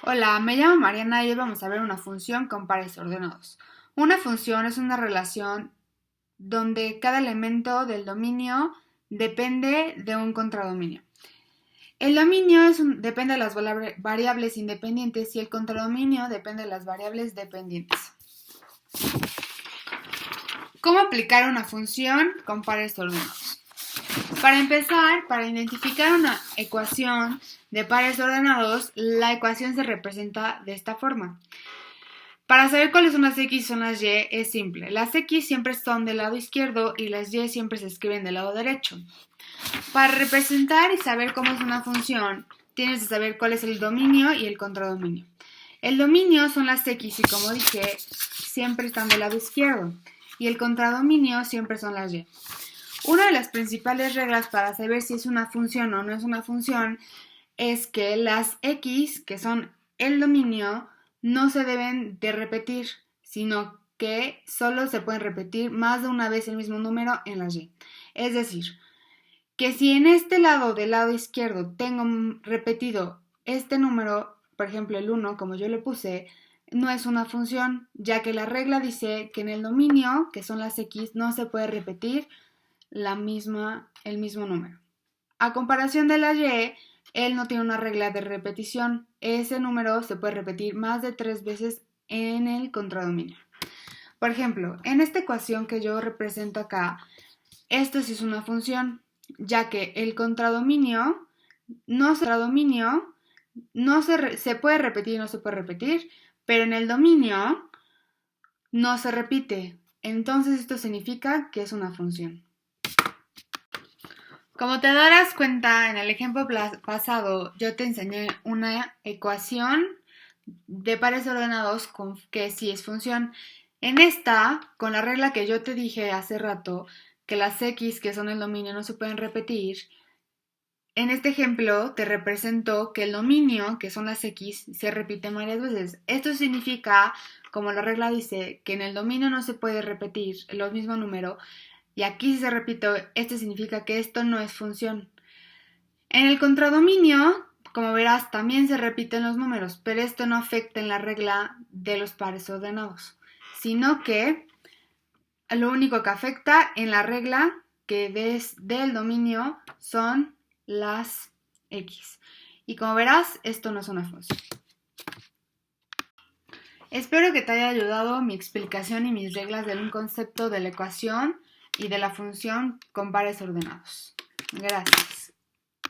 Hola, me llamo Mariana y hoy vamos a ver una función con pares ordenados. Una función es una relación donde cada elemento del dominio depende de un contradominio. El dominio depende de las variables independientes y el contradominio depende de las variables dependientes. ¿Cómo aplicar una función con pares ordenados? Para empezar, para identificar una ecuación de pares ordenados, la ecuación se representa de esta forma. Para saber cuáles son las X y son las Y es simple. Las X siempre son del lado izquierdo y las Y siempre se escriben del lado derecho. Para representar y saber cómo es una función, tienes que saber cuál es el dominio y el contradominio. El dominio son las X y, como dije, siempre están del lado izquierdo. Y el contradominio siempre son las Y. Una de las principales reglas para saber si es una función o no es una función es que las X, que son el dominio, no se deben de repetir, sino que solo se pueden repetir más de una vez el mismo número en las Y. Es decir, que si en este lado del lado izquierdo tengo repetido este número, por ejemplo el 1, como yo le puse, no es una función, ya que la regla dice que en el dominio, que son las X, no se puede repetir el mismo número. A comparación de la Y, él no tiene una regla de repetición. Ese número se puede repetir más de 3 veces en el contradominio. Por ejemplo, en esta ecuación que yo represento acá, esto sí es una función, ya que el contradominio no se puede repetir y no se puede repetir, pero en el dominio no se repite. Entonces esto significa que es una función. Como te darás cuenta, en el ejemplo pasado yo te enseñé una ecuación de pares ordenados con que sí es función. En esta, con la regla que yo te dije hace rato, que las X que son el dominio no se pueden repetir, en este ejemplo te represento que el dominio, que son las X, se repite varias veces. Esto significa, como la regla dice, que en el dominio no se puede repetir el mismo número, y aquí si se repite, esto significa que esto no es función. En el contradominio, como verás, también se repiten los números, pero esto no afecta en la regla de los pares ordenados, sino que lo único que afecta en la regla que del dominio son las X. Y como verás, esto no es una función. Espero que te haya ayudado mi explicación y mis reglas del concepto de la ecuación y de la función con pares ordenados. Gracias.